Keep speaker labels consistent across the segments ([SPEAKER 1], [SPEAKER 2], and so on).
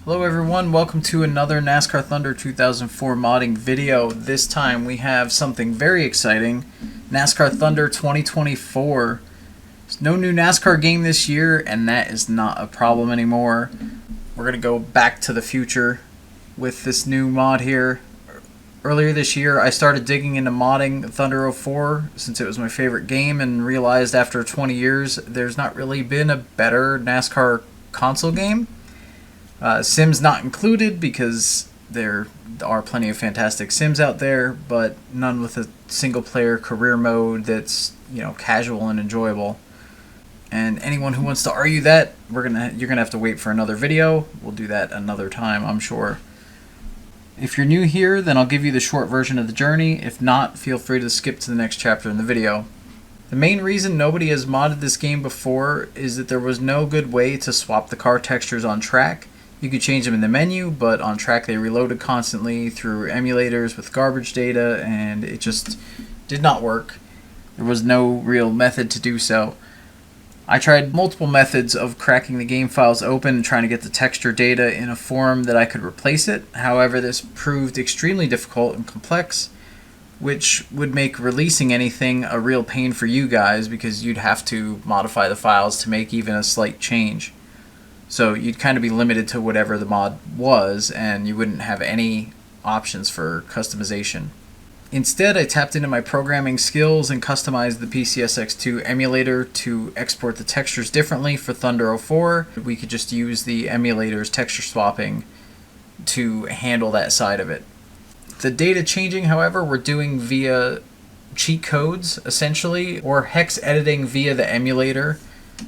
[SPEAKER 1] Hello everyone, welcome to another NASCAR Thunder 2004 modding video. This time we have something very exciting, NASCAR Thunder 2024. There's no new NASCAR game this year, and that is not a problem anymore. We're going to go back to the future with this new mod here. Earlier this year I started digging into modding Thunder 04 since it was my favorite game, and realized after 20 years there's not really been a better NASCAR console game. Sims not included, because there are plenty of fantastic Sims out there, but none with a single-player career mode that's, casual and enjoyable. And anyone who wants to argue that, you're gonna have to wait for another video. We'll do that another time, I'm sure. If you're new here, then I'll give you the short version of the journey. If not, feel free to skip to the next chapter in the video. The main reason nobody has modded this game before is that there was no good way to swap the car textures on track. You could change them in the menu, but on track they reloaded constantly through emulators with garbage data, and it just did not work. There was no real method to do so. I tried multiple methods of cracking the game files open and trying to get the texture data in a form that I could replace it. However, this proved extremely difficult and complex, which would make releasing anything a real pain for you guys, because you'd have to modify the files to make even a slight change. So you'd kind of be limited to whatever the mod was, and you wouldn't have any options for customization. Instead, I tapped into my programming skills and customized the PCSX2 emulator to export the textures differently for Thunder 04. We could just use the emulator's texture swapping to handle that side of it. The data changing, however, we're doing via cheat codes, essentially, or hex editing via the emulator.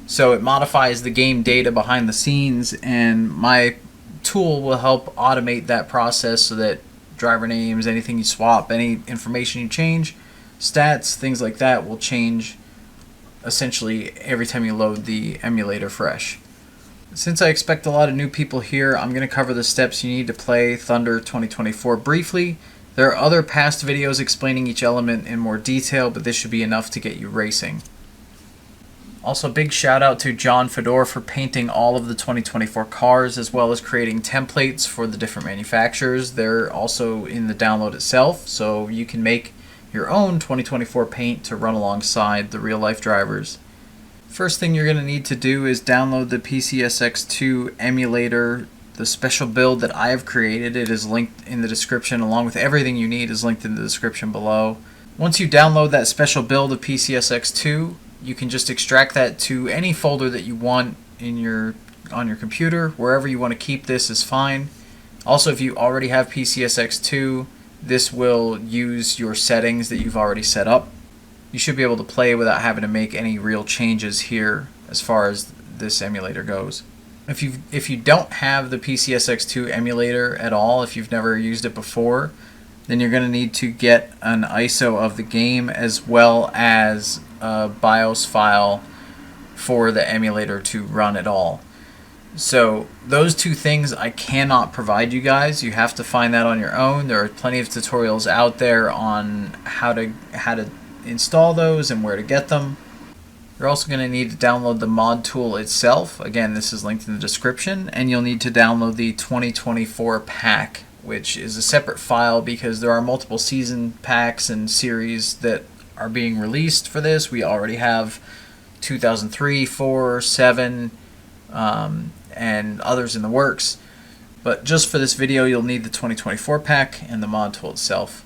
[SPEAKER 1] So it modifies the game data behind the scenes, and my tool will help automate that process so that driver names, anything you swap, any information you change, stats, things like that will change essentially every time you load the emulator fresh. Since I expect a lot of new people here, I'm going to cover the steps you need to play Thunder 2024 briefly. There are other past videos explaining each element in more detail, but this should be enough to get you racing. Also, big shout out to John Fedor for painting all of the 2024 cars, as well as creating templates for the different manufacturers. They're also in the download itself, so you can make your own 2024 paint to run alongside the real life drivers. First thing you're going to need to do is download the PCSX2 emulator. The special build that I have created, it is linked in the description, along with everything you need is linked in the description below. Once you download that special build of PCSX2, you can just extract that to any folder that you want on your computer. Wherever you want to keep this is fine. Also, if you already have PCSX2, this will use your settings that you've already set up. You should be able to play without having to make any real changes here as far as this emulator goes. If you don't have the PCSX2 emulator at all, if you've never used it before, then you're going to need to get an ISO of the game as well as a BIOS file for the emulator to run at all. So those two things I cannot provide you guys. You have to find that on your own. There are plenty of tutorials out there on how to install those and where to get them. You're also going to need to download the mod tool itself. Again, this is linked in the description, and you'll need to download the 2024 pack, which is a separate file because there are multiple season packs and series that are being released for this. We already have 2003, 4, 7, and others in the works. But just for this video, you'll need the 2024 pack and the mod tool itself.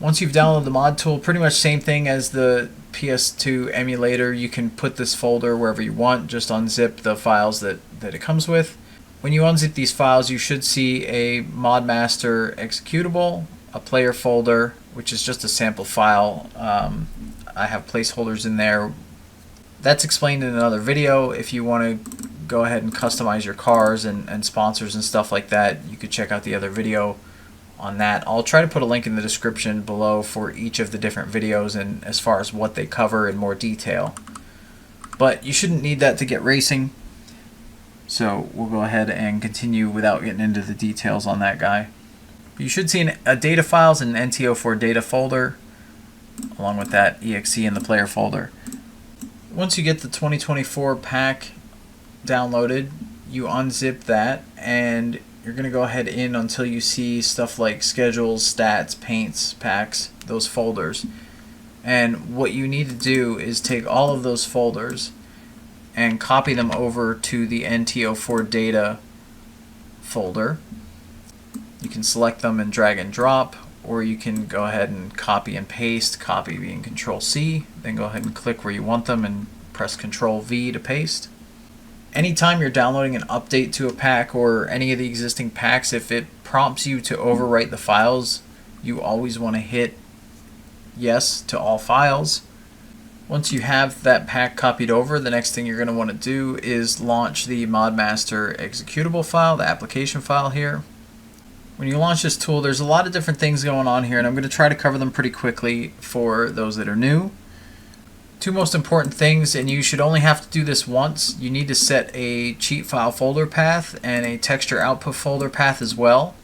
[SPEAKER 1] Once you've downloaded the mod tool, pretty much same thing as the PS2 emulator, you can put this folder wherever you want. Just unzip the files that it comes with. When you unzip these files, you should see a ModMaster executable, a player folder, which is just a sample file. I have placeholders in there. That's explained in another video. If you want to go ahead and customize your cars and sponsors and stuff like that, you could check out the other video on that. I'll try to put a link in the description below for each of the different videos and as far as what they cover in more detail. But you shouldn't need that to get racing. So we'll go ahead and continue without getting into the details on that guy. You should see a data files and an NTO4 data folder, along with that exe in the player folder. Once you get the 2024 pack downloaded, you unzip that, and you're going to go ahead in until you see stuff like schedules, stats, paints, packs, those folders. And what you need to do is take all of those folders and copy them over to the NT04 data folder. You can select them and drag and drop, or you can go ahead and copy and paste, copy being Control C, then go ahead and click where you want them and press Control V to paste. Anytime you're downloading an update to a pack or any of the existing packs, if it prompts you to overwrite the files, you always want to hit yes to all files. Once you have that pack copied over, the next thing you're going to want to do is launch the ModMaster executable file, the application file here. When you launch this tool, there's a lot of different things going on here, and I'm going to try to cover them pretty quickly for those that are new. Two most important things, and you should only have to do this once. You need to set a cheat file folder path and a texture output folder path as well.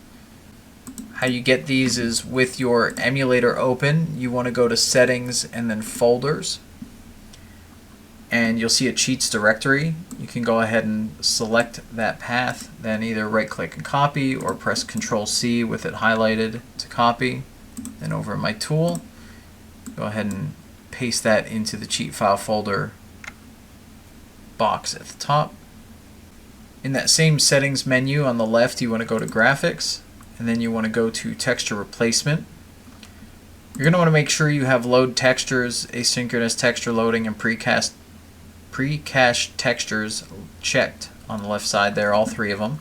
[SPEAKER 1] How you get these is with your emulator open, you want to go to settings and then folders, and you'll see a cheats directory. You can go ahead and select that path, then either right click and copy or press Control C with it highlighted to copy. Then over in my tool, go ahead and paste that into the cheat file folder box at the top. In that same settings menu on the left, you want to go to graphics, and then you want to go to texture replacement. You're going to want to make sure you have load textures, asynchronous texture loading, and pre-cache textures checked on the left side there, all three of them.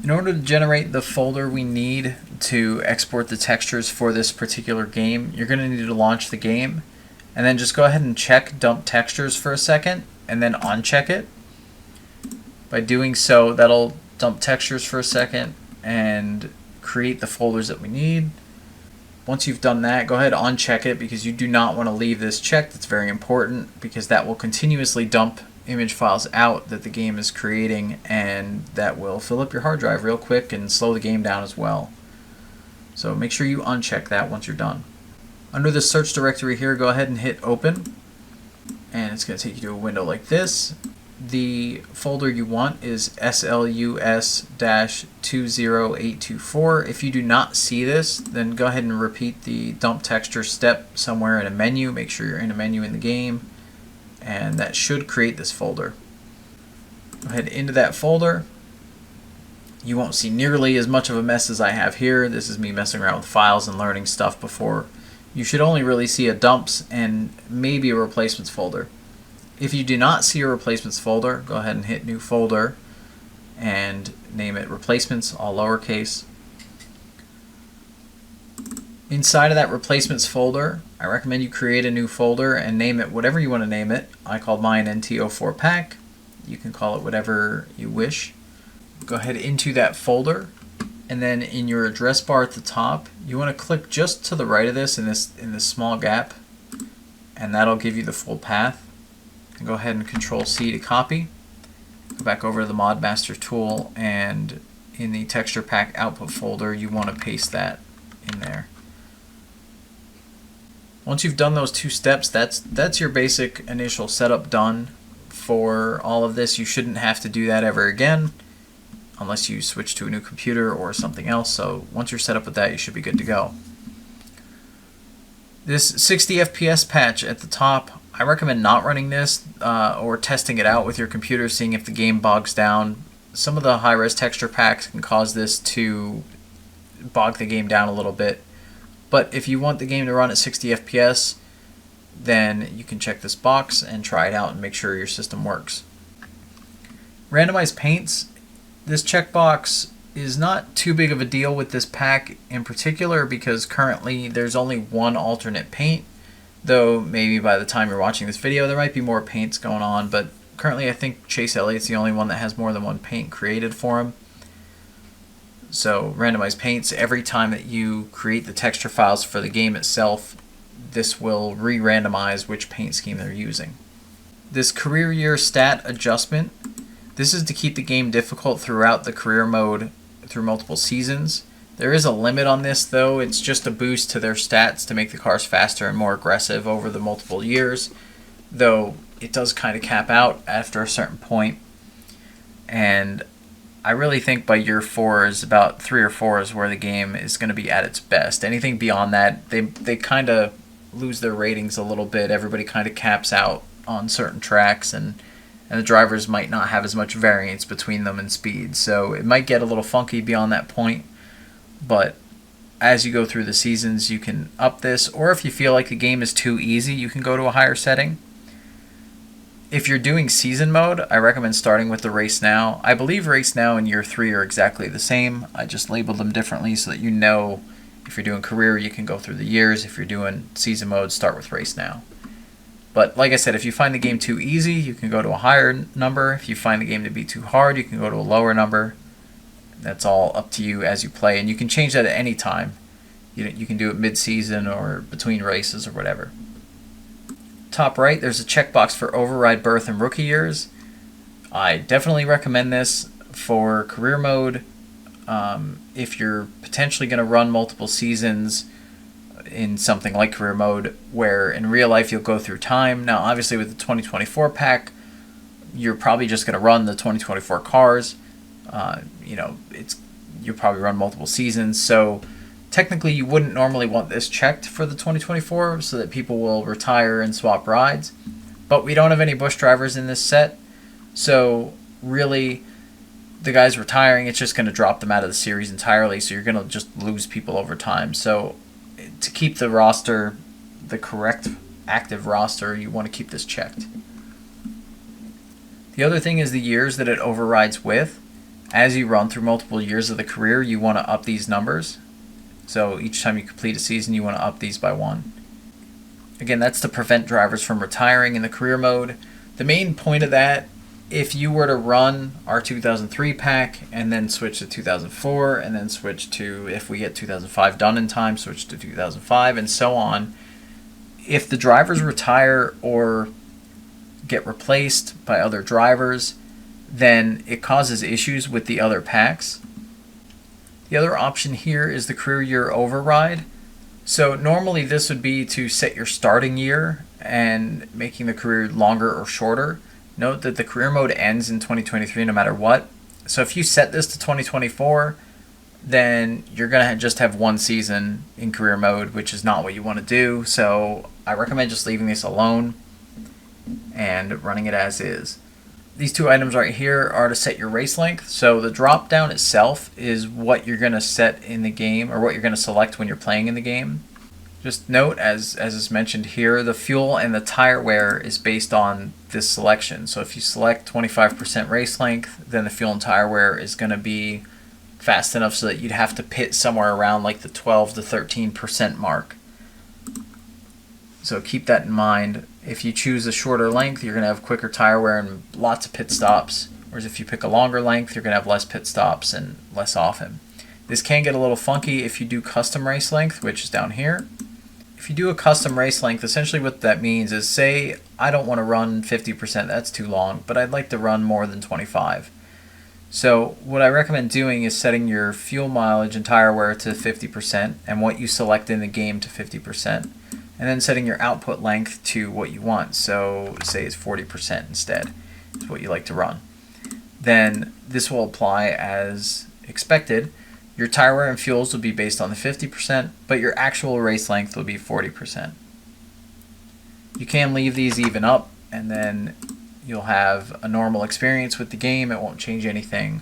[SPEAKER 1] In order to generate the folder we need to export the textures for this particular game, you're going to need to launch the game, and then just go ahead and check dump textures for a second, and then uncheck it. By doing so, that'll dump textures for a second and create the folders that we need. Once you've done that, go ahead and uncheck it, because you do not want to leave this checked. It's very important, because that will continuously dump image files out that the game is creating, and that will fill up your hard drive real quick and slow the game down as well. So make sure you uncheck that once you're done. Under the search directory here, go ahead and hit open, and it's going to take you to a window like this. The folder you want is SLUS-20824. If you do not see this, then go ahead and repeat the dump texture step somewhere in a menu. Make sure you're in a menu in the game, and that should create this folder. Go ahead into that folder. You won't see nearly as much of a mess as I have here. This is me messing around with files and learning stuff before. You should only really see a dumps and maybe a replacements folder. If you do not see a replacements folder, go ahead and hit new folder and name it replacements, all lowercase. Inside of that replacements folder, I recommend you create a new folder and name it whatever you want to name it. I called mine NT04 pack. You can call it whatever you wish. Go ahead into that folder, and then in your address bar at the top, you want to click just to the right of this in this small gap, and that'll give you the full path. And go ahead and Control C to copy. Go back over to the ModMaster tool, and in the texture pack output folder, you want to paste that in there. Once you've done those two steps, that's your basic initial setup done for all of this. You shouldn't have to do that ever again unless you switch to a new computer or something else. So once you're set up with that, you should be good to go. This 60 FPS patch at the top, I recommend not running this or testing it out with your computer, seeing if the game bogs down. Some of the high-res texture packs can cause this to bog the game down a little bit. But if you want the game to run at 60 FPS, then you can check this box and try it out and make sure your system works. Randomize paints. This checkbox is not too big of a deal with this pack in particular, because currently there's only one alternate paint. Though maybe by the time you're watching this video there might be more paints going on, but currently I think Chase Elliott's the only one that has more than one paint created for him. So randomize paints, every time that you create the texture files for the game itself, this will re-randomize which paint scheme they're using. This career year stat adjustment, this is to keep the game difficult throughout the career mode through multiple seasons. There is a limit on this though. It's just a boost to their stats to make the cars faster and more aggressive over the multiple years, though it does kind of cap out after a certain point. and I really think by year 4 is about 3 or 4 is where the game is going to be at its best. Anything beyond that, they kind of lose their ratings a little bit. Everybody kind of caps out on certain tracks, and the drivers might not have as much variance between them in speed. So it might get a little funky beyond that point, but as you go through the seasons, you can up this, or if you feel like the game is too easy, you can go to a higher setting. If you're doing season mode, I recommend starting with the Race Now. I believe Race Now and Year 3 are exactly the same. I just labeled them differently so that you know if you're doing career, you can go through the years. If you're doing season mode, start with Race Now. But like I said, if you find the game too easy, you can go to a higher number. If you find the game to be too hard, you can go to a lower number. That's all up to you as you play, and you can change that at any time. You can do it mid-season or between races or whatever. Top right, there's a checkbox for override berth and rookie years. I definitely recommend this for career mode. If you're potentially going to run multiple seasons in something like career mode, where in real life you'll go through time. Now, obviously with the 2024 pack, you're probably just going to run the 2024 cars. You'll probably run multiple seasons, so technically you wouldn't normally want this checked for the 2024 so that people will retire and swap rides, but we don't have any Busch drivers in this set, so really the guys retiring, it's just going to drop them out of the series entirely, so you're going to just lose people over time. So to keep the roster, the correct active roster, you want to keep this checked. The other thing is the years that it overrides with. As you run through multiple years of the career, you want to up these numbers. So each time you complete a season, you want to up these by 1. Again, that's to prevent drivers from retiring in the career mode. The main point of that, if you were to run our 2003 pack and then switch to 2004 and then switch to, if we get 2005 done in time, switch to 2005 and so on, if the drivers retire or get replaced by other drivers, then it causes issues with the other packs. The other option here is the career year override. So normally this would be to set your starting year and making the career longer or shorter. Note that the career mode ends in 2023 no matter what. So if you set this to 2024, then you're going to just have one season in career mode, which is not what you want to do. So I recommend just leaving this alone and running it as is. These two items right here are to set your race length. So the drop down itself is what you're going to set in the game, or what you're going to select when you're playing in the game. Just note, as is mentioned here, the fuel and the tire wear is based on this selection. So if you select 25% race length, then the fuel and tire wear is going to be fast enough so that you'd have to pit somewhere around like the 12 to 13% mark. So keep that in mind. If you choose a shorter length, you're going to have quicker tire wear and lots of pit stops. Whereas if you pick a longer length, you're going to have less pit stops and less often. This can get a little funky if you do custom race length, which is down here. If you do a custom race length, essentially what that means is, say I don't want to run 50%, that's too long, but I'd like to run more than 25. So what I recommend doing is setting your fuel mileage and tire wear to 50% and what you select in the game to 50%. And then setting your output length to what you want. So say it's 40% instead, is what you like to run. Then this will apply as expected. Your tire wear and fuels will be based on the 50%, but your actual race length will be 40%. You can leave these even up, and then you'll have a normal experience with the game. It won't change anything,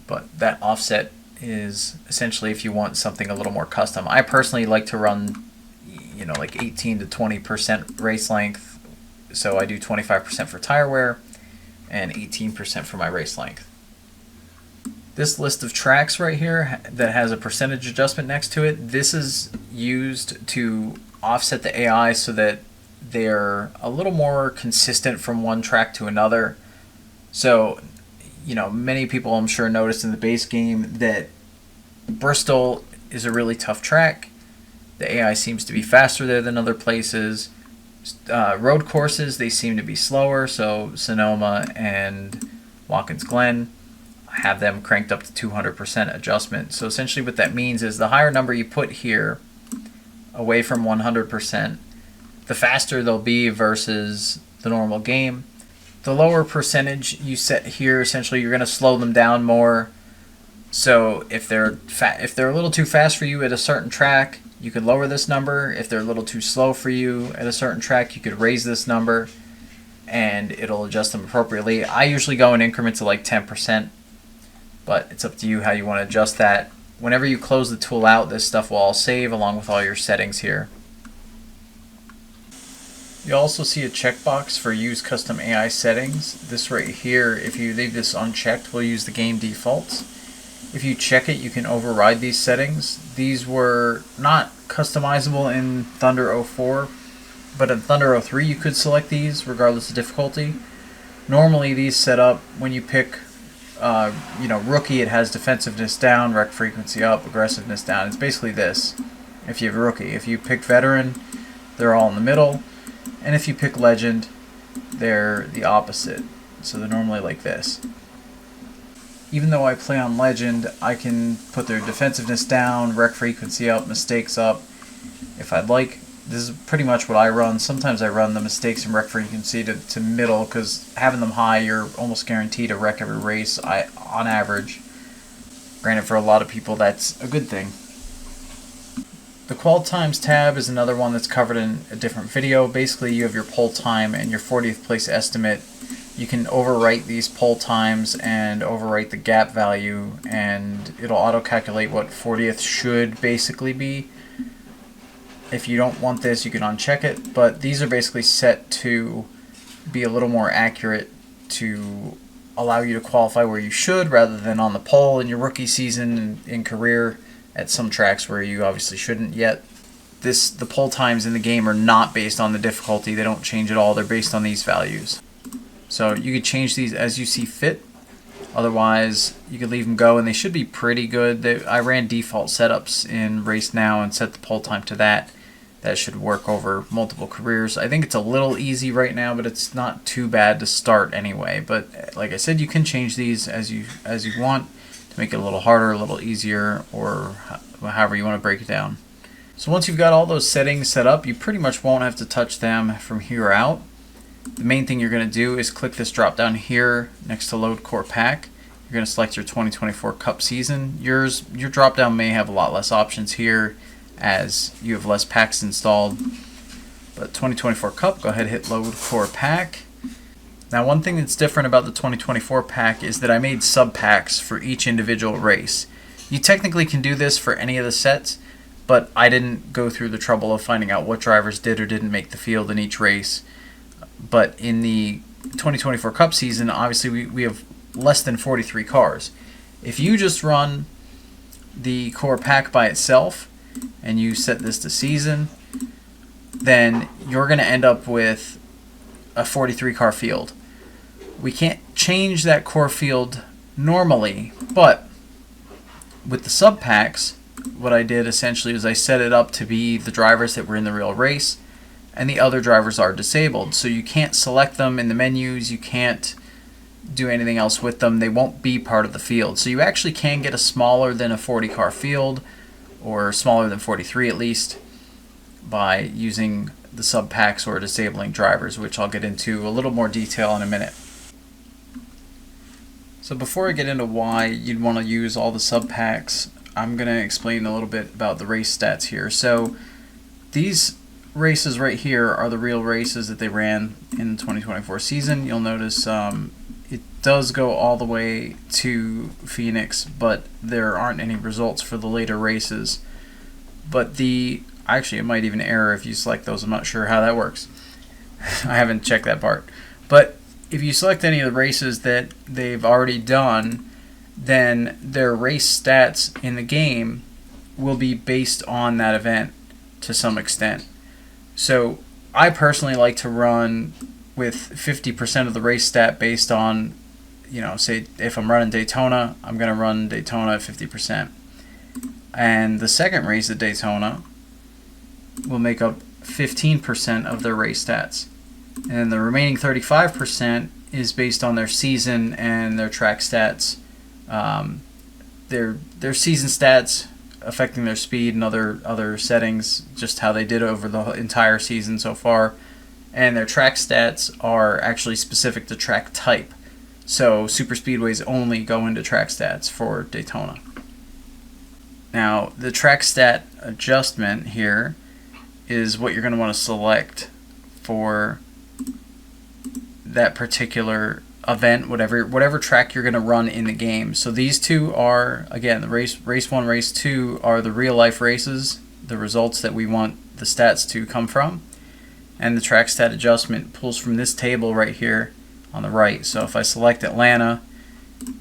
[SPEAKER 1] but that offset is essentially if you want something a little more custom. I personally like to run like 18 to 20% race length, so I do 25% for tire wear and 18% for my race length. This list of tracks right here that has a percentage adjustment next to it, this is used to offset the AI so that they're a little more consistent from one track to another. So, many people I'm sure noticed in the base game that Bristol is a really tough track. The AI seems to be faster there than other places. Road courses, they seem to be slower, so Sonoma and Watkins Glen have them cranked up to 200% adjustment. So essentially what that means is the higher number you put here away from 100%, the faster they'll be versus the normal game. The lower percentage you set here, essentially you're going to slow them down more. So if they're a little too fast for you at a certain track, you could lower this number. If they're a little too slow for you at a certain track, you could raise this number, and it'll adjust them appropriately. I usually go in increments of like 10%, but it's up to you how you want to adjust that. Whenever you close the tool out, this stuff will all save along with all your settings here. You also see a checkbox for use custom AI settings. This right here, if you leave this unchecked, will use the game defaults. If you check it, you can override these settings. These were not customizable in Thunder 04, but in Thunder 03 you could select these regardless of difficulty. Normally these set up when you pick rookie, it has defensiveness down, rec frequency up, aggressiveness down. It's basically this if you have rookie. If you pick veteran, they're all in the middle. And if you pick legend, they're the opposite. So they're normally like this. Even though I play on legend, I can put their defensiveness down, rec frequency up, mistakes up if I'd like. This is pretty much what I run. Sometimes I run the mistakes and rec frequency to middle, because having them high, you're almost guaranteed to wreck every race on average. Granted, for a lot of people, that's a good thing. The qual times tab is another one that's covered in a different video. Basically, you have your pole time and your 40th place estimate. You can overwrite these pole times and overwrite the gap value, and it'll auto-calculate what 40th should basically be. If you don't want this, you can uncheck it, but these are basically set to be a little more accurate to allow you to qualify where you should, rather than on the pole in your rookie season and in career at some tracks where you obviously shouldn't yet. The pole times in the game are not based on the difficulty. They don't change at all. They're based on these values. So you could change these as you see fit. Otherwise, you could leave them go, and they should be pretty good. I ran default setups in Race Now and set the pole time to that. That should work over multiple careers. I think it's a little easy right now, but it's not too bad to start anyway. But like I said, you can change these as you want to make it a little harder, a little easier, or however you want to break it down. So once you've got all those settings set up, you pretty much won't have to touch them from here out. The main thing you're going to do is click this drop down here next to Load Core Pack. You're going to select your 2024 Cup season. Your drop down may have a lot less options here as you have less packs installed. But 2024 Cup, go ahead and hit Load Core Pack. Now, one thing that's different about the 2024 pack is that I made sub packs for each individual race. You technically can do this for any of the sets, but I didn't go through the trouble of finding out what drivers did or didn't make the field in each race. But in the 2024 Cup season, obviously we have less than 43 cars. If you just run the core pack by itself and you set this to season, then you're going to end up with a 43 car field. We can't change that core field normally, but with the sub packs, what I did essentially is I set it up to be the drivers that were in the real race, and the other drivers are disabled. So you can't select them in the menus, you can't do anything else with them. They won't be part of the field. So you actually can get a smaller than a 40 car field, or smaller than 43 at least, by using the sub packs or disabling drivers, which I'll get into a little more detail in a minute. So before I get into why you'd want to use all the sub packs, I'm going to explain a little bit about the race stats here. So these races right here are the real races that they ran in the 2024 season. You'll notice it does go all the way to Phoenix, but there aren't any results for the later races. But actually it might even error if you select those. I'm not sure how that works. I haven't checked that part. But if you select any of the races that they've already done, then their race stats in the game will be based on that event to some extent. So I personally like to run with 50% of the race stat based on, say if I'm running Daytona, I'm going to run Daytona at 50%. And the second race at Daytona will make up 15% of their race stats. And the remaining 35% is based on their season and their track stats. Their season stats affecting their speed and other settings, just how they did over the entire season so far. and their track stats are actually specific to track type. So super speedways only go into track stats for Daytona. Now the track stat adjustment here is what you're going to want to select for that particular event, whatever track you're going to run in the game. So these two are, again, the race 1, race 2 are the real life races, the results that we want the stats to come from, and the track stat adjustment pulls from this table right here on the right. So if I select Atlanta,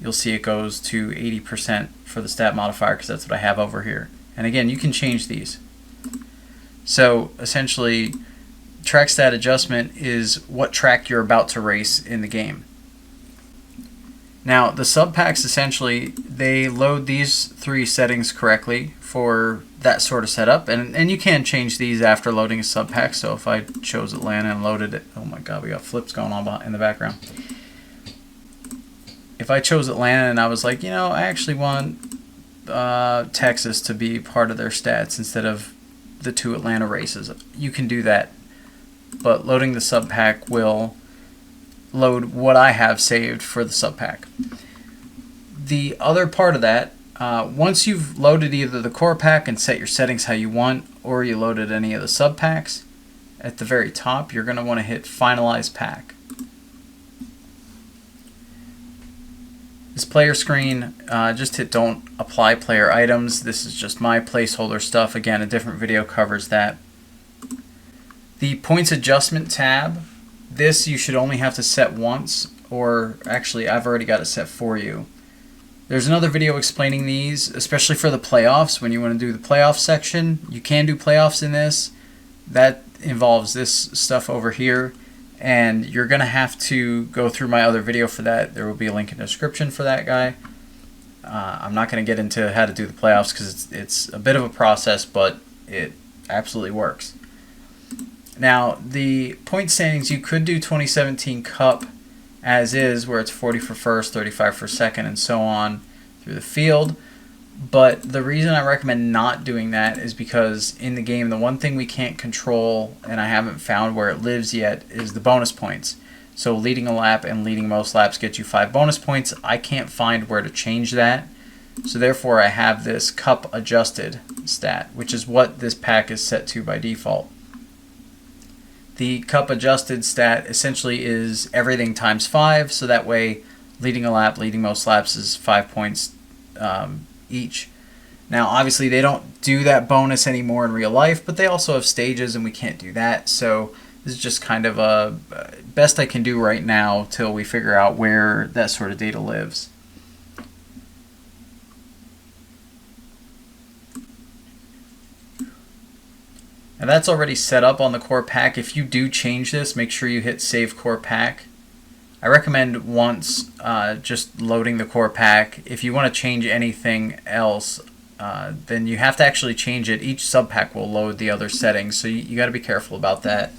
[SPEAKER 1] you'll see it goes to 80% for the stat modifier because that's what I have over here. And again, you can change these. So essentially, track stat adjustment is what track you're about to race in the game. Now the sub packs, essentially they load these 3 settings correctly for that sort of setup, and you can change these after loading a sub pack. So if I chose Atlanta and loaded it, oh my god, we got flips going on in the background. If I chose Atlanta and I was like, I actually want Texas to be part of their stats instead of the 2 Atlanta races, you can do that. But loading the sub pack will load what I have saved for the sub pack. The other part of that, once you've loaded either the core pack and set your settings how you want, or you loaded any of the sub packs, at the very top you're going to want to hit Finalize Pack. This player screen, just hit Don't Apply Player Items. This is just my placeholder stuff. Again, a different video covers that. The Points Adjustment tab, this you should only have to set once, or actually I've already got it set for you. There's another video explaining these, especially for the playoffs. When you want to do the playoff section, you can do playoffs in this. That involves this stuff over here, and you're going to have to go through my other video for that. There will be a link in the description for that guy. I'm not going to get into how to do the playoffs because it's a bit of a process, but it absolutely works. Now, the point standings, you could do 2017 Cup as is, where it's 40 for first, 35 for second, and so on through the field. But the reason I recommend not doing that is because in the game, the one thing we can't control, and I haven't found where it lives yet, is the bonus points. So leading a lap and leading most laps get you 5 bonus points. I can't find where to change that. So therefore I have this Cup adjusted stat, which is what this pack is set to by default. The Cup adjusted stat essentially is everything times 5, so that way leading a lap, leading most laps is 5 points each. Now obviously they don't do that bonus anymore in real life, but they also have stages and we can't do that, so this is just kind of a best I can do right now till we figure out where that sort of data lives. Now that's already set up on the core pack. If you do change this, make sure you hit Save Core Pack. I recommend once just loading the core pack. If you want to change anything else, then you have to actually change it. Each sub pack will load the other settings, so you got to be careful about that.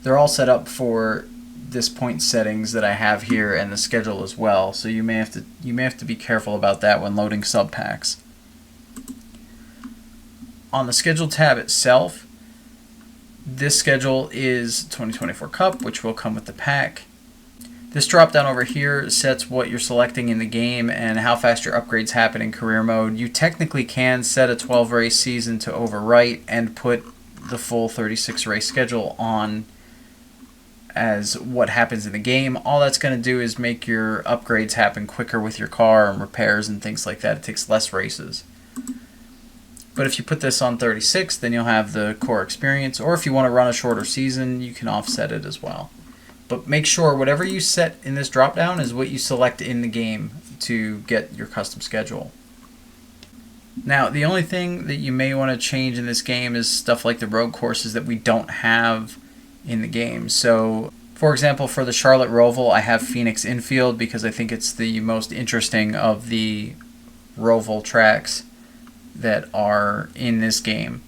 [SPEAKER 1] They're all set up for this point settings that I have here and the schedule as well, so you may have to be careful about that when loading sub packs. On the schedule tab itself, this schedule is 2024 Cup, which will come with the pack. This drop down over here sets what you're selecting in the game and how fast your upgrades happen in career mode. You technically can set a 12 race season to overwrite and put the full 36 race schedule on as what happens in the game. All that's going to do is make your upgrades happen quicker with your car and repairs and things like that. It takes less races. But if you put this on 36, then you'll have the core experience, or if you want to run a shorter season, you can offset it as well. But make sure whatever you set in this drop down is what you select in the game to get your custom schedule. Now, the only thing that you may want to change in this game is stuff like the road courses that we don't have in the game. So, for example, for the Charlotte Roval, I have Phoenix Infield because I think it's the most interesting of the Roval tracks that are in this game.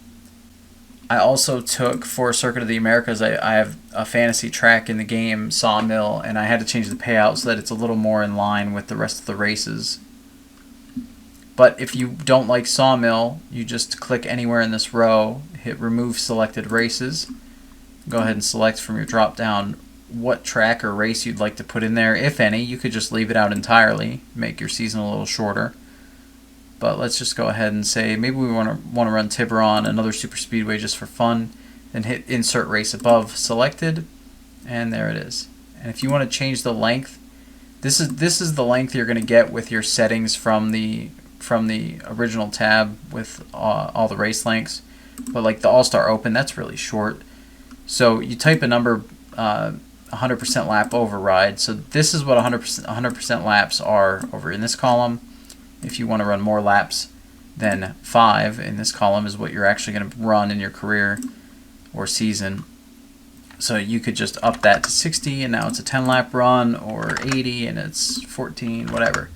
[SPEAKER 1] I also took, for Circuit of the Americas, I have a fantasy track in the game, Sawmill, and I had to change the payout so that it's a little more in line with the rest of the races. But if you don't like Sawmill, you just click anywhere in this row, hit Remove Selected Races. Go ahead and select from your drop down what track or race you'd like to put in there, if any. You could just leave it out entirely, make your season a little shorter. But let's just go ahead and say maybe we want to run Tiburon, another super speedway just for fun, and hit insert race above, selected, and there it is. And if you want to change the length, this is the length you're going to get with your settings from the original tab with all the race lengths. But like the All-Star Open, that's really short. So you type a number, 100% lap override. So this is what 100% laps are over in this column. If you want to run more laps than 5 in this column is what you're actually going to run in your career or season. So you could just up that to 60 and now it's a 10 lap run, or 80 and it's 14, whatever.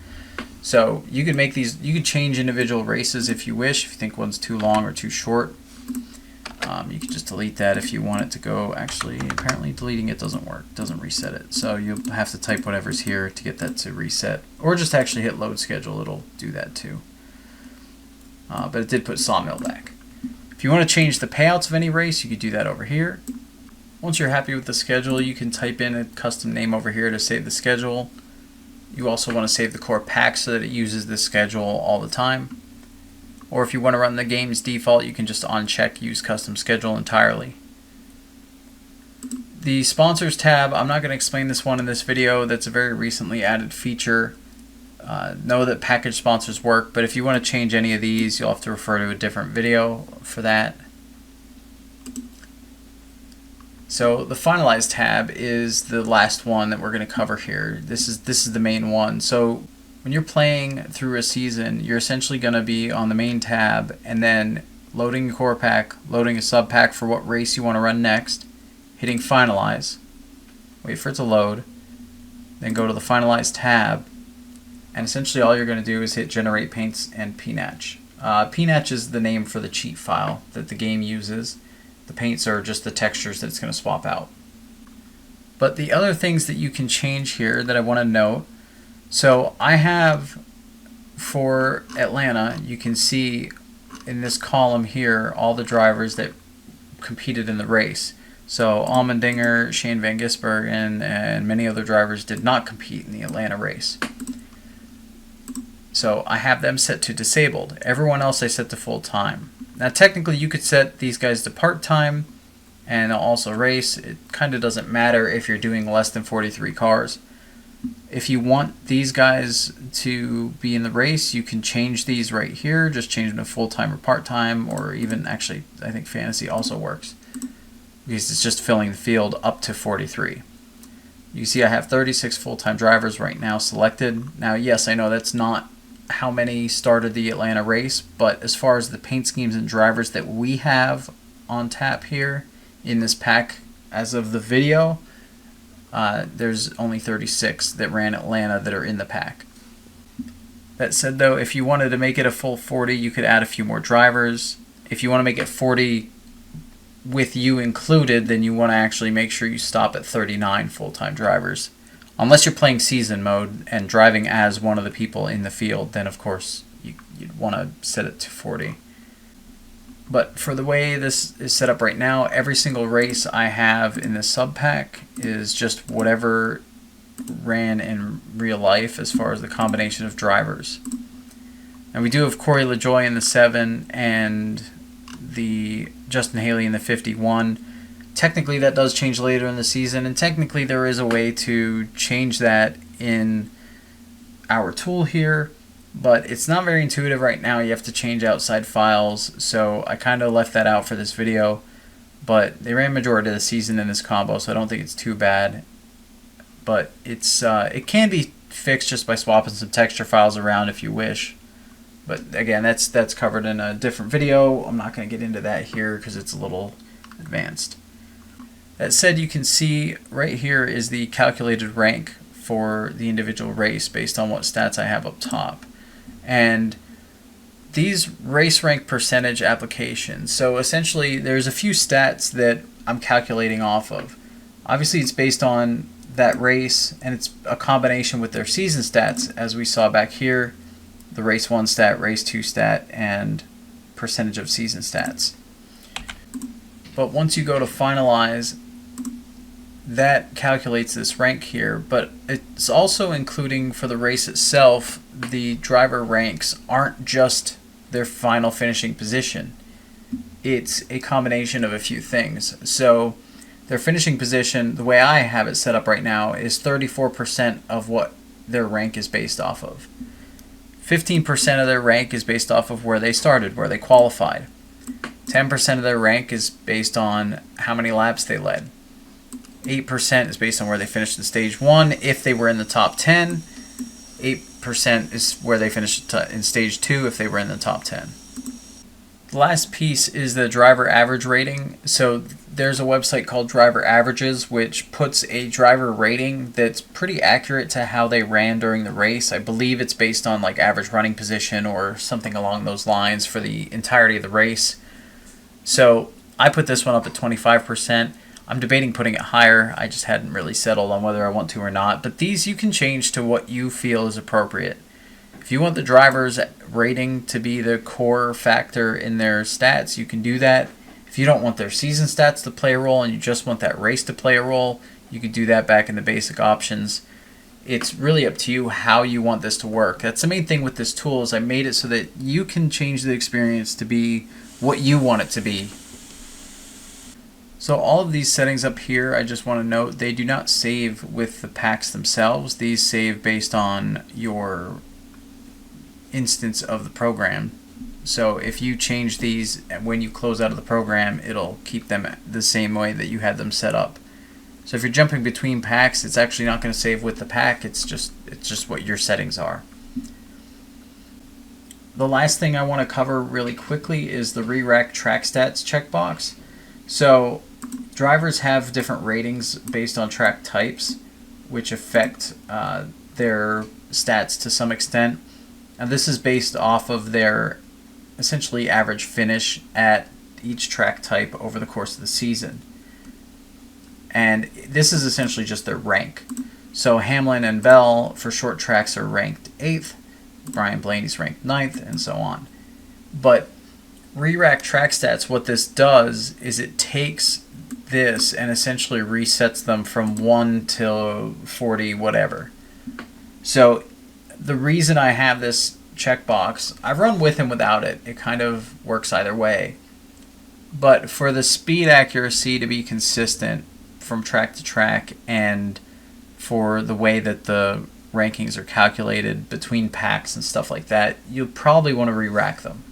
[SPEAKER 1] So you could make these, you could change individual races if you wish, if you think one's too long or too short. You could just delete that if you want it to go. Actually, apparently deleting it doesn't work, doesn't reset it. So you'll have to type whatever's here to get that to reset, or just actually hit load schedule, it'll do that too. But it did put Sawmill back. If you want to change the payouts of any race, you could do that over here. Once you're happy with the schedule, you can type in a custom name over here to save the schedule. You also want to save the core pack so that it uses this schedule all the time. Or if you want to run the game's default, you can just uncheck use custom schedule entirely. The sponsors tab, I'm not going to explain this one in this video. That's a very recently added feature. Know that package sponsors work, but if you want to change any of these, you'll have to refer to a different video for that. So the Finalize tab is the last one that we're going to cover here. This is the main one. So when you're playing through a season, you're essentially going to be on the main tab and then loading a core pack, loading a sub pack for what race you want to run next, hitting Finalize, wait for it to load, then go to the Finalize tab, and essentially all you're going to do is hit Generate Paints and PNatch. PNatch is the name for the cheat file that the game uses. The paints are just the textures that it's going to swap out. But the other things that you can change here that I want to note, so I have for Atlanta, you can see in this column here all the drivers that competed in the race. So Allmendinger, Shane Van Gisbergen, and many other drivers did not compete in the Atlanta race. So I have them set to disabled. Everyone else I set to full time. Now technically you could set these guys to part-time and also race. It kind of doesn't matter if you're doing less than 43 cars. If you want these guys to be in the race, you can change these right here. Just change them to full-time or part-time, or even actually I think fantasy also works because it's just filling the field up to 43. You see I have 36 full-time drivers right now selected. Now yes, I know that's not how many started the Atlanta race, but as far as the paint schemes and drivers that we have on tap here in this pack as of the video, there's only 36 that ran Atlanta that are in the pack. That said though, if you wanted to make it a full 40, you could add a few more drivers. If you want to make it 40 with you included, then you want to actually make sure you stop at 39 full-time drivers. Unless you're playing season mode and driving as one of the people in the field, then of course you'd want to set it to 40. But for the way this is set up right now, every single race I have in this sub pack is just whatever ran in real life as far as the combination of drivers. And we do have Corey LaJoie in the 7 and the Justin Haley in the 51. Technically that does change later in the season, and technically there is a way to change that in our tool here, but it's not very intuitive right now. You have to change outside files, so I kind of left that out for this video, but they ran majority of the season in this combo, so I don't think it's too bad. But it's it can be fixed just by swapping some texture files around if you wish. But again, that's covered in a different video. I'm not going to get into that here because it's a little advanced. That said, you can see right here is the calculated rank for the individual race based on what stats I have up top. And these race rank percentage applications, so essentially there's a few stats that I'm calculating off of. Obviously it's based on that race, and it's a combination with their season stats, as we saw back here, the race 1 stat, race 2 stat, and percentage of season stats. But once you go to Finalize that calculates this rank here, but it's also including for the race itself, the driver ranks aren't just their final finishing position. It's a combination of a few things. So their finishing position, the way I have it set up right now, is 34% of what their rank is based off of. 15% of their rank is based off of where they started, where they qualified. 10% of their rank is based on how many laps they led. 8% is based on where they finished in stage 1 if they were in the top 10. 8% is where they finished in stage 2 if they were in the top 10. The last piece is the driver average rating. So there's a website called Driver Averages, which puts a driver rating that's pretty accurate to how they ran during the race. I believe it's based on like average running position or something along those lines for the entirety of the race. So I put this one up at 25%. I'm debating putting it higher. I just hadn't really settled on whether I want to or not. But these you can change to what you feel is appropriate. If you want the driver's rating to be the core factor in their stats, you can do that. If you don't want their season stats to play a role and you just want that race to play a role, you could do that back in the basic options. It's really up to you how you want this to work. That's the main thing with this tool, is I made it so that you can change the experience to be what you want it to be. So all of these settings up here, I just want to note, they do not save with the packs themselves. These save based on your instance of the program. So if you change these when you close out of the program, it'll keep them the same way that you had them set up. So if you're jumping between packs, it's actually not going to save with the pack. It's just what your settings are. The last thing I want to cover really quickly is the re-rack track stats checkbox. So drivers have different ratings based on track types, which affect their stats to some extent. And this is based off of their essentially average finish at each track type over the course of the season. And this is essentially just their rank. So Hamlin and Bell for short tracks are ranked 8th, Brian Blaney's ranked 9th, and so on. But re-rack track stats, what this does is it takes this and essentially resets them from 1 to 40 whatever. So the reason I have this checkbox, I've run with and without it. It kind of works either way. But for the speed accuracy to be consistent from track to track, and for the way that the rankings are calculated between packs and stuff like that, you'll probably want to re-rack them.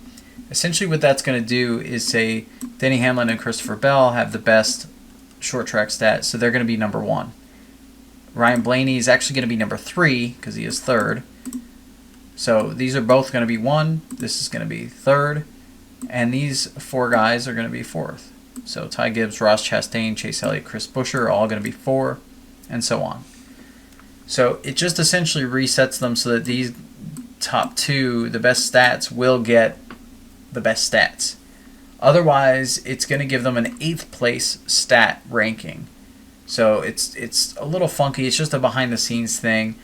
[SPEAKER 1] Essentially what that's going to do is say Denny Hamlin and Christopher Bell have the best short track stats, so they're going to be number 1. Ryan Blaney is actually going to be number 3 because he is 3rd. So these are both going to be 1. This is going to be 3rd. And these 4 guys are going to be 4th. So Ty Gibbs, Ross Chastain, Chase Elliott, Chris Buescher are all going to be 4, and so on. So it just essentially resets them so that these top 2, the best stats, will get the best stats. Otherwise, it's going to give them an 8th place stat ranking. So it's a little funky. It's just a behind the scenes thing.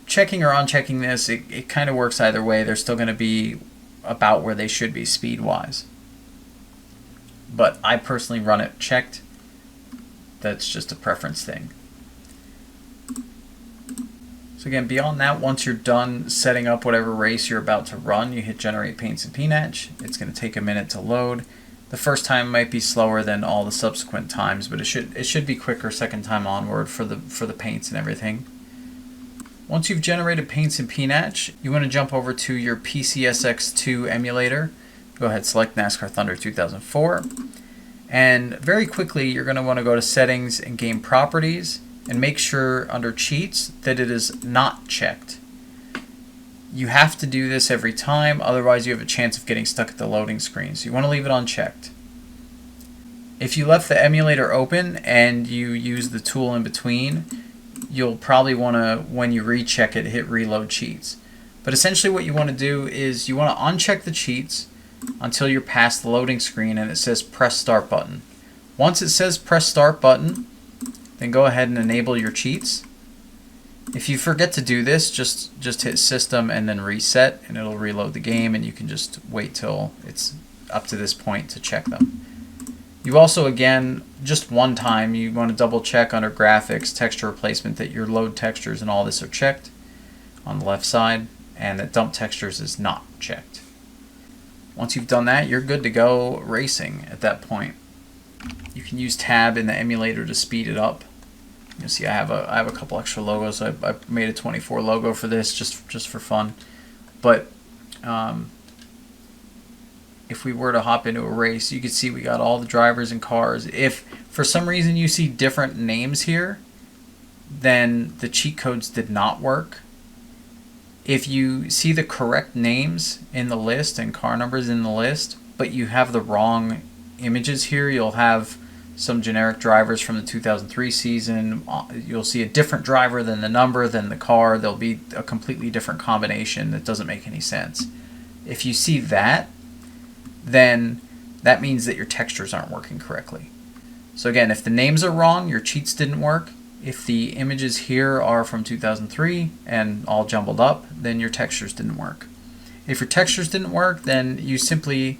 [SPEAKER 1] Checking or unchecking this, it kind of works either way. They're still going to be about where they should be speed wise. But I personally run it checked. That's just a preference thing. So again, beyond that, once you're done setting up whatever race you're about to run, you hit Generate Paints and Peanut. It's going to take a minute to load. The first time might be slower than all the subsequent times, but it should be quicker second time onward for the paints and everything. Once you've generated Paints and Peanut, you want to jump over to your PCSX2 emulator. Go ahead, select NASCAR Thunder 2004. And very quickly, you're going to want to go to Settings and Game Properties and make sure under Cheats that it is not checked. You have to do this every time, otherwise you have a chance of getting stuck at the loading screen. So you want to leave it unchecked. If you left the emulator open and you use the tool in between, you'll probably want to, when you recheck it, hit Reload Cheats. But essentially what you want to do is you want to uncheck the cheats until you're past the loading screen and it says Press Start Button. Once it says Press Start Button, then go ahead and enable your cheats. If you forget to do this, just hit System and then Reset, and it'll reload the game, and you can just wait till it's up to this point to check them. You also, again, just one time, you want to double check under graphics, texture replacement, that your load textures and all this are checked on the left side, and that dump textures is not checked. Once you've done that, you're good to go racing at that point. You can use tab in the emulator to speed it up. You'll see I have a couple extra logos. I made a 24 logo for this just for fun. But if we were to hop into a race, you can see we got all the drivers and cars. If for some reason you see different names here, then the cheat codes did not work. If you see the correct names in the list and car numbers in the list, but you have the wrong images here, you'll have some generic drivers from the 2003 season. You'll see a different driver than the number, than the car. There'll be a completely different combination that doesn't make any sense. If you see that, then that means that your textures aren't working correctly. So again, if the names are wrong, your cheats didn't work. If the images here are from 2003 and all jumbled up, then your textures didn't work. If your textures didn't work, then you simply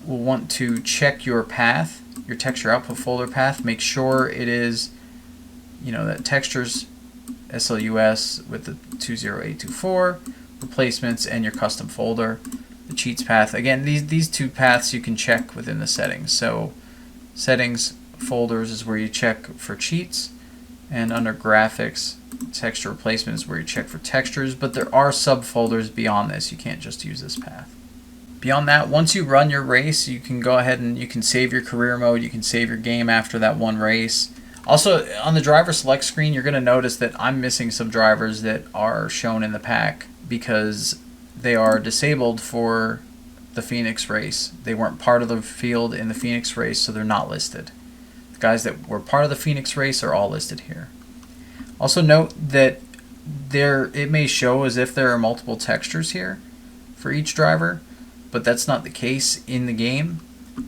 [SPEAKER 1] will want to check your path, your texture output folder path. Make sure it is, that textures SLUS with the 20824 replacements and your custom folder. The cheats path, again, these two paths you can check within the settings. So settings folders is where you check for cheats, and under graphics, texture replacement is where you check for textures, but there are subfolders beyond this. You can't just use this path. Beyond that, once you run your race, you can go ahead and you can save your career mode, you can save your game after that one race. Also, on the driver select screen, you're going to notice that I'm missing some drivers that are shown in the pack because they are disabled for the Phoenix race. They weren't part of the field in the Phoenix race, so they're not listed. The guys that were part of the Phoenix race are all listed here. Also note that it may show as if there are multiple textures here for each driver, but that's not the case in the game.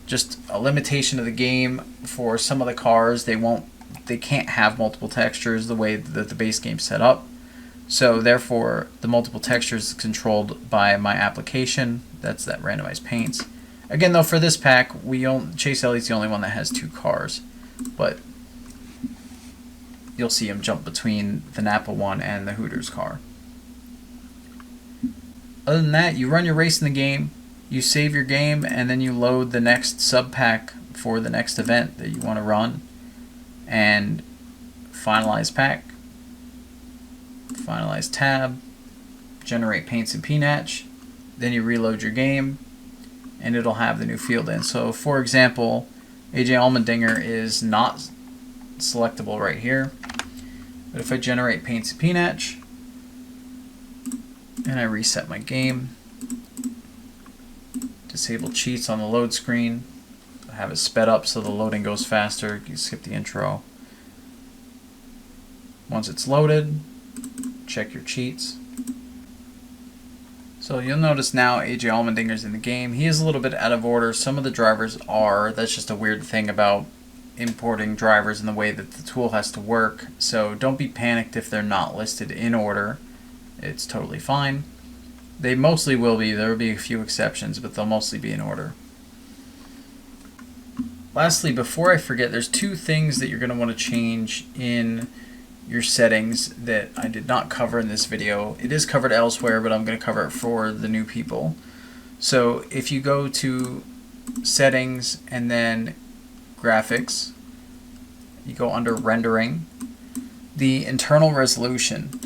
[SPEAKER 1] Just a limitation of the game for some of the cars. They can't have multiple textures the way that the base game's set up. So therefore, the multiple textures is controlled by my application. That's that randomized paints. Again, though, for this pack, Chase Elliott's the only one that has two cars, but you'll see him jump between the Napa one and the Hooters car. Other than that, you run your race in the game, you save your game, and then you load the next sub pack for the next event that you want to run, and finalize pack. Finalize tab, generate paints and PNatch, then you reload your game and it'll have the new field in. So for example, AJ Allmendinger is not selectable right here, but if I generate paints and PNatch and I reset my game, disable cheats on the load screen, I have it sped up so the loading goes faster. You skip the intro. Once it's loaded, check your cheats. So you'll notice now AJ Allmendinger's in the game. He is a little bit out of order. Some of the drivers are. That's just a weird thing about importing drivers and the way that the tool has to work. So don't be panicked if they're not listed in order. It's totally fine. They mostly will be. There will be a few exceptions, but they'll mostly be in order. Lastly, before I forget, there's two things that you're going to want to change in your settings that I did not cover in this video. It is covered elsewhere, but I'm going to cover it for the new people. So if you go to settings and then graphics, you go under rendering, the internal resolution.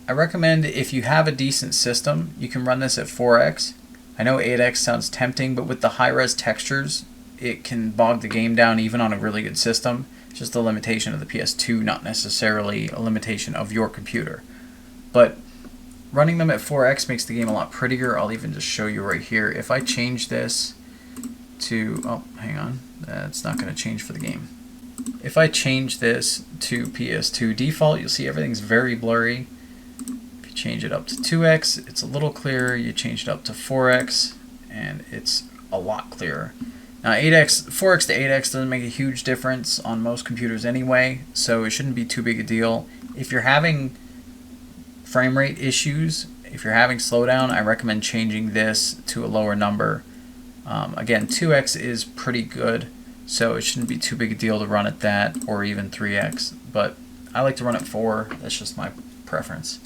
[SPEAKER 1] I recommend if you have a decent system, you can run this at 4x. I know 8x sounds tempting, but with the high-res textures, it can bog the game down even on a really good system. It's just a limitation of the PS2, not necessarily a limitation of your computer. But running them at 4x makes the game a lot prettier. I'll even just show you right here. If I change this to, oh, hang on, that's not going to change for the game. If I change this to PS2 default, you'll see everything's very blurry. If you change it up to 2x, it's a little clearer. You change it up to 4x, and it's a lot clearer. Now 4x to 8x doesn't make a huge difference on most computers anyway, so it shouldn't be too big a deal. If you're having frame rate issues, if you're having slowdown, I recommend changing this to a lower number. Again, 2x is pretty good. so it shouldn't be too big a deal to run at that or even 3x, but I like to run at 4. That's just my preference.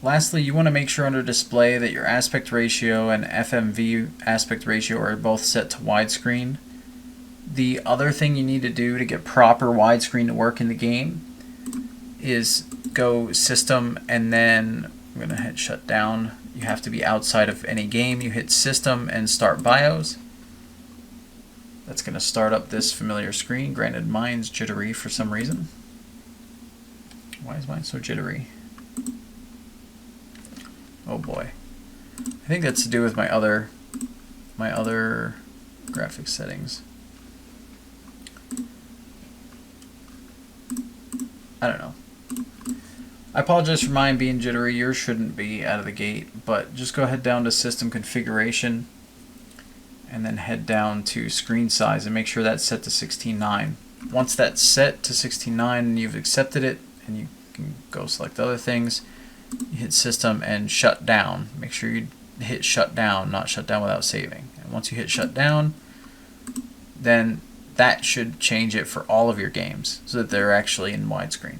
[SPEAKER 1] Lastly, you want to make sure under display that your aspect ratio and FMV aspect ratio are both set to widescreen. The other thing you need to do to get proper widescreen to work in the game is go System, and then I'm going to hit Shut Down. You have to be outside of any game. You hit System and Start BIOS. That's going to start up this familiar screen. Granted, mine's jittery for some reason. Why is mine so jittery? Oh boy. I think that's to do with my other graphics settings. I don't know. I apologize for mine being jittery. Yours shouldn't be out of the gate, but just go ahead down to System Configuration and then head down to Screen Size and make sure that's set to 16:9. Once that's set to 16:9 and you've accepted it, and you can go select other things, you hit System and Shut Down. Make sure you hit Shut Down, not Shut Down without saving. And once you hit Shut Down, then that should change it for all of your games so that they're actually in widescreen.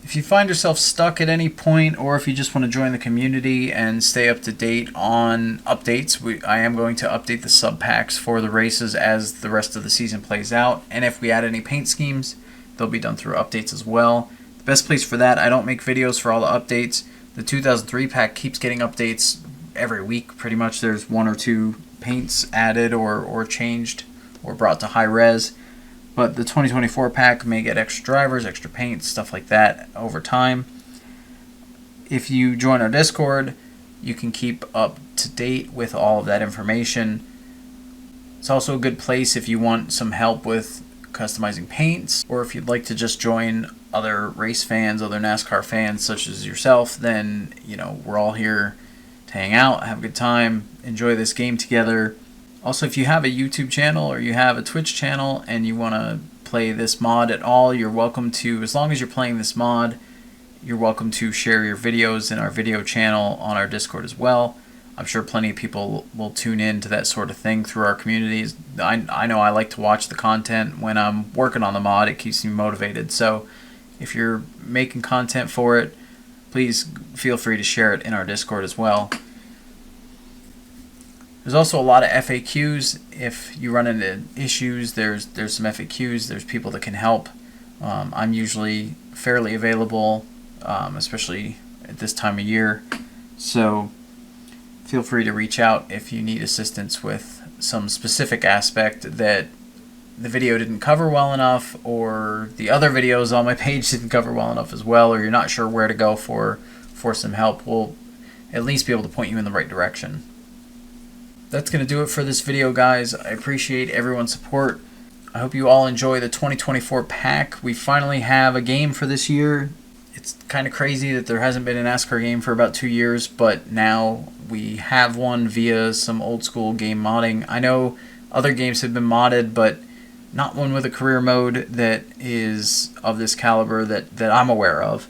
[SPEAKER 1] If you find yourself stuck at any point, or if you just want to join the community and stay up to date on updates, I am going to update the sub packs for the races as the rest of the season plays out. And if we add any paint schemes, they'll be done through updates as well. The best place for that, I don't make videos for all the updates. The 2003 pack keeps getting updates every week. Pretty much there's 1 or 2 paints added or changed or brought to high res. But the 2024 pack may get extra drivers, extra paint, stuff like that over time. If you join our Discord, you can keep up to date with all of that information. It's also a good place if you want some help with customizing paints, or if you'd like to just join other race fans, other NASCAR fans such as yourself, then we're all here to hang out, have a good time, enjoy this game together. Also, if you have a YouTube channel or you have a Twitch channel and you want to play this mod at all, you're welcome to, as long as you're playing this mod, you're welcome to share your videos in our video channel on our Discord as well. I'm sure plenty of people will tune in to that sort of thing through our communities. I know I like to watch the content when I'm working on the mod. It keeps me motivated. So if you're making content for it, please feel free to share it in our Discord as well. There's also a lot of FAQs. If you run into issues, there's some FAQs. There's people that can help. I'm usually fairly available, especially at this time of year. So feel free to reach out if you need assistance with some specific aspect that the video didn't cover well enough, or the other videos on my page didn't cover well enough as well, or you're not sure where to go for some help. We'll at least be able to point you in the right direction. That's going to do it for this video, guys. I appreciate everyone's support. I hope you all enjoy the 2024 pack. We finally have a game for this year. It's kind of crazy that there hasn't been a NASCAR game for about 2 years, but now we have one via some old school game modding. I know other games have been modded, but not one with a career mode that is of this caliber that I'm aware of,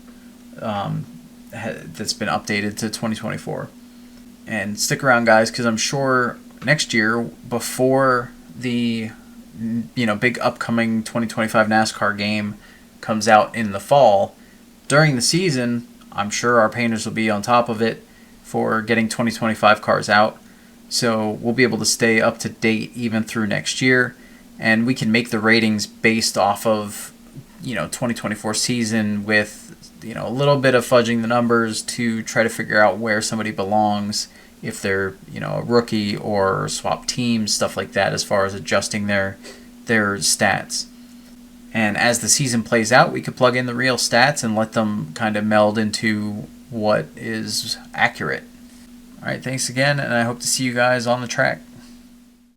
[SPEAKER 1] that's been updated to 2024. And stick around, guys, because I'm sure next year, before the big upcoming 2025 NASCAR game comes out in the fall, during the season, I'm sure our painters will be on top of it for getting 2025 cars out. So we'll be able to stay up to date even through next year, and we can make the ratings based off of 2024 season with a little bit of fudging the numbers to try to figure out where somebody belongs, if they're a rookie or swap teams, stuff like that, as far as adjusting their stats. And as the season plays out, we could plug in the real stats and let them kind of meld into what is accurate. All right, thanks again, and I hope to see you guys on the track.